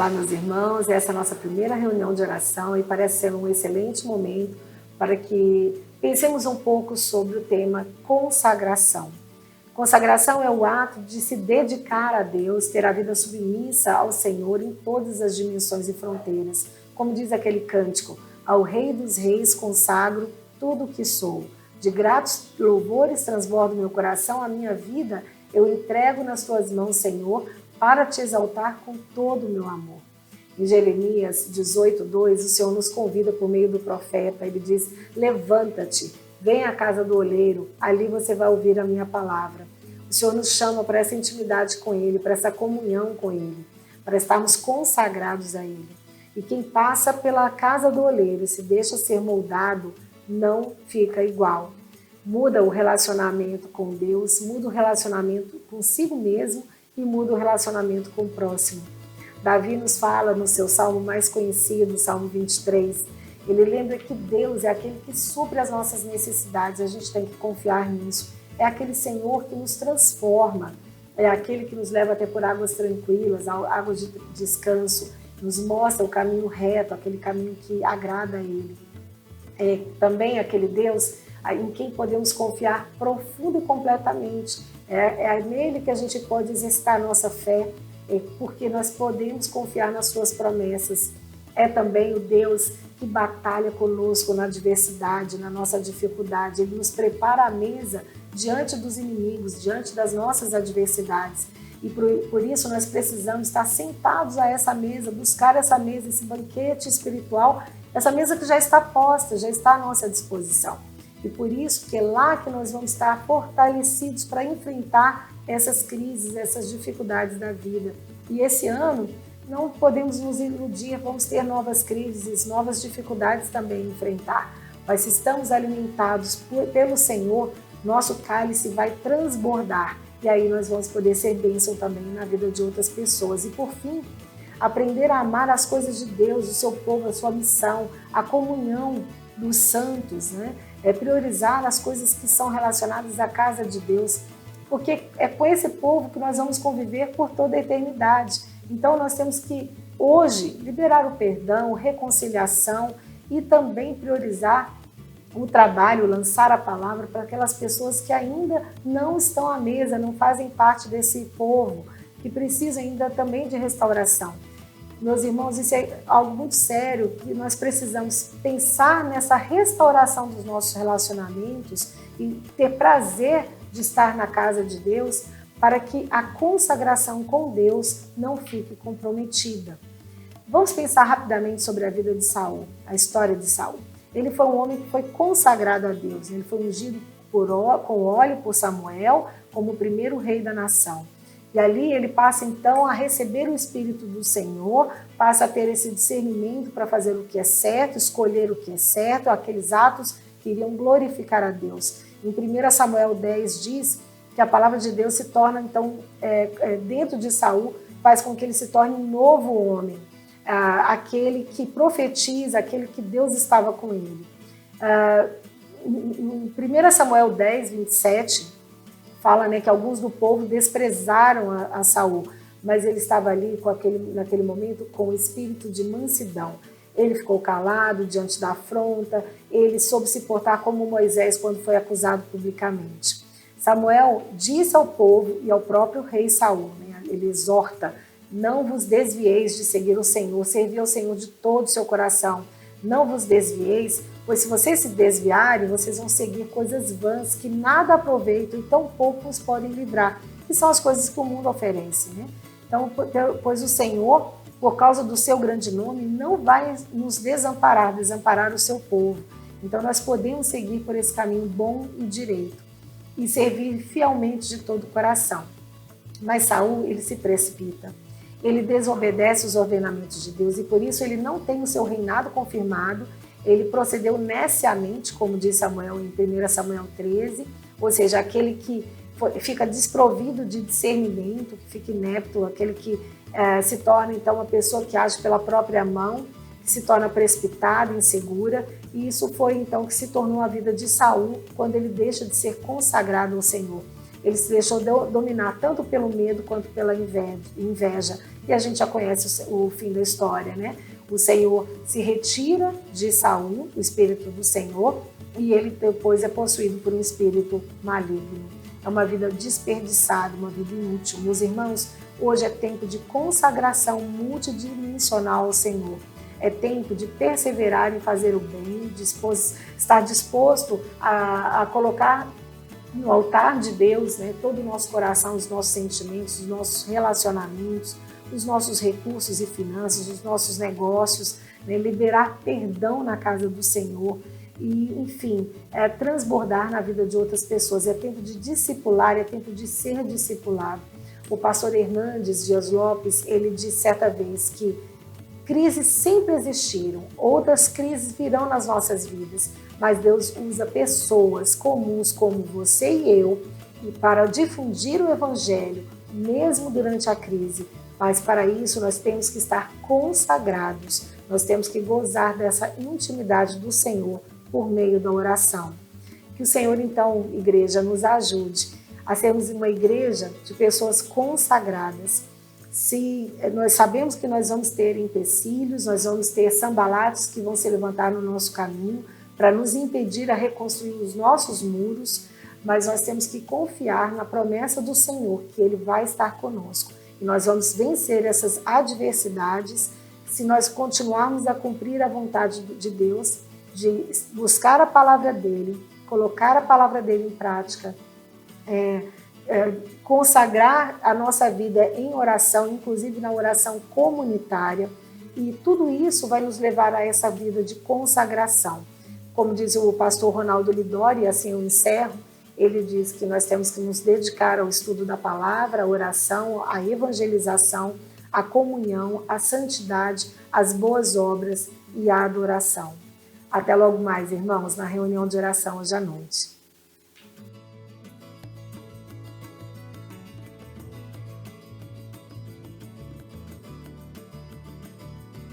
Olá, meus irmãos, essa é a nossa primeira reunião de oração e parece ser um excelente momento para que pensemos um pouco sobre o tema consagração. Consagração é o ato de se dedicar a Deus, ter a vida submissa ao Senhor em todas as dimensões e fronteiras. Como diz aquele cântico, ao Rei dos Reis consagro tudo o que sou. De gratos louvores transbordo meu coração, a minha vida eu entrego nas tuas mãos, Senhor, para te exaltar com todo o meu amor. Em Jeremias 18:2, o Senhor nos convida por meio do profeta. Ele diz, levanta-te, vem à casa do oleiro, ali você vai ouvir a minha palavra. O Senhor nos chama para essa intimidade com Ele, para essa comunhão com Ele, para estarmos consagrados a Ele. E quem passa pela casa do oleiro e se deixa ser moldado, não fica igual. Muda o relacionamento com Deus, muda o relacionamento consigo mesmo e muda o relacionamento com o próximo. Davi nos fala no seu salmo mais conhecido, Salmo 23, ele lembra que Deus é aquele que supre as nossas necessidades, a gente tem que confiar nisso. É aquele Senhor que nos transforma, é aquele que nos leva até por águas tranquilas, águas de descanso, nos mostra o caminho reto, aquele caminho que agrada a Ele. É também aquele Deus em quem podemos confiar profundo e completamente. É nele que a gente pode exercitar a nossa fé, porque nós podemos confiar nas suas promessas. É também o Deus que batalha conosco na adversidade, na nossa dificuldade. Ele nos prepara a mesa diante dos inimigos, diante das nossas adversidades. E por isso nós precisamos estar sentados a essa mesa, buscar essa mesa, esse banquete espiritual, essa mesa que já está posta, já está à nossa disposição. E por isso que é lá que nós vamos estar fortalecidos para enfrentar essas crises, essas dificuldades da vida. E esse ano não podemos nos iludir, vamos ter novas crises, novas dificuldades também a enfrentar. Mas se estamos alimentados pelo Senhor, nosso cálice vai transbordar. E aí nós vamos poder ser bênção também na vida de outras pessoas. E por fim, aprender a amar as coisas de Deus, o seu povo, a sua missão, a comunhão dos santos, né? É priorizar as coisas que são relacionadas à casa de Deus, porque é com esse povo que nós vamos conviver por toda a eternidade. Então nós temos que hoje liberar o perdão, reconciliação e também priorizar o trabalho, lançar a palavra para aquelas pessoas que ainda não estão à mesa, não fazem parte desse povo, que precisam ainda também de restauração. Meus irmãos, isso é algo muito sério, que nós precisamos pensar nessa restauração dos nossos relacionamentos e ter prazer de estar na casa de Deus para que a consagração com Deus não fique comprometida. Vamos pensar rapidamente sobre a vida de Saul, a história de Saul. Ele foi um homem que foi consagrado a Deus, ele foi ungido com óleo por Samuel como o primeiro rei da nação. E ali ele passa então a receber o Espírito do Senhor, passa a ter esse discernimento para fazer o que é certo, escolher o que é certo, aqueles atos que iriam glorificar a Deus. Em 1 Samuel 10 diz que a palavra de Deus se torna então, dentro de Saul, faz com que ele se torne um novo homem, aquele que profetiza, aquele que Deus estava com ele. Em 1 Samuel 10, 27, fala, né, que alguns do povo desprezaram a Saul, mas ele estava ali naquele momento com o espírito de mansidão. Ele ficou calado diante da afronta, ele soube se portar como Moisés quando foi acusado publicamente. Samuel disse ao povo e ao próprio rei Saul, né, ele exorta, não vos desvieis de seguir o Senhor, servir ao Senhor de todo o seu coração. Não vos desvieis, pois se vocês se desviarem, vocês vão seguir coisas vãs que nada aproveitam e tão pouco os podem livrar, que são as coisas que o mundo oferece, né? Então, pois o Senhor, por causa do seu grande nome, não vai nos desamparar o seu povo. Então, nós podemos seguir por esse caminho bom e direito e servir fielmente de todo o coração. Mas Saul, ele se precipita. Ele desobedece os ordenamentos de Deus e por isso ele não tem o seu reinado confirmado. Ele procedeu neciamente, como diz Samuel em 1 Samuel 13, ou seja, aquele que fica desprovido de discernimento, que fica inepto, aquele que se torna então uma pessoa que age pela própria mão, que se torna precipitada, insegura, e isso foi então que se tornou a vida de Saul quando ele deixa de ser consagrado ao Senhor. Ele se deixou dominar tanto pelo medo quanto pela inveja. e a gente já conhece o fim da história, né? O Senhor se retira de Saul, o espírito do Senhor, e ele depois é possuído por um espírito maligno. É uma vida desperdiçada, uma vida inútil. Meus irmãos, hoje é tempo de consagração multidimensional ao Senhor. É tempo de perseverar em fazer o bem, estar disposto a colocar no altar de Deus, né, todo o nosso coração, os nossos sentimentos, os nossos relacionamentos, os nossos recursos e finanças, os nossos negócios, né, liberar perdão na casa do Senhor e, enfim, transbordar na vida de outras pessoas. É tempo de discipular, é tempo de ser discipulado. O pastor Hernandes Dias Lopes, ele disse certa vez que crises sempre existiram, outras crises virão nas nossas vidas, mas Deus usa pessoas comuns como você e eu para difundir o Evangelho, mesmo durante a crise. Mas para isso nós temos que estar consagrados, nós temos que gozar dessa intimidade do Senhor por meio da oração. Que o Senhor, então, igreja, nos ajude a sermos uma igreja de pessoas consagradas. Se nós sabemos que nós vamos ter empecilhos, nós vamos ter sambalates que vão se levantar no nosso caminho para nos impedir a reconstruir os nossos muros, mas nós temos que confiar na promessa do Senhor, que Ele vai estar conosco. E nós vamos vencer essas adversidades se nós continuarmos a cumprir a vontade de Deus, de buscar a palavra dEle, colocar a palavra dEle em prática, consagrar a nossa vida em oração, inclusive na oração comunitária, e tudo isso vai nos levar a essa vida de consagração. Como diz o pastor Ronaldo Lidori, e assim eu encerro, ele diz que nós temos que nos dedicar ao estudo da palavra, à oração, à evangelização, à comunhão, à santidade, às boas obras e à adoração. Até logo mais, irmãos, na reunião de oração hoje à noite.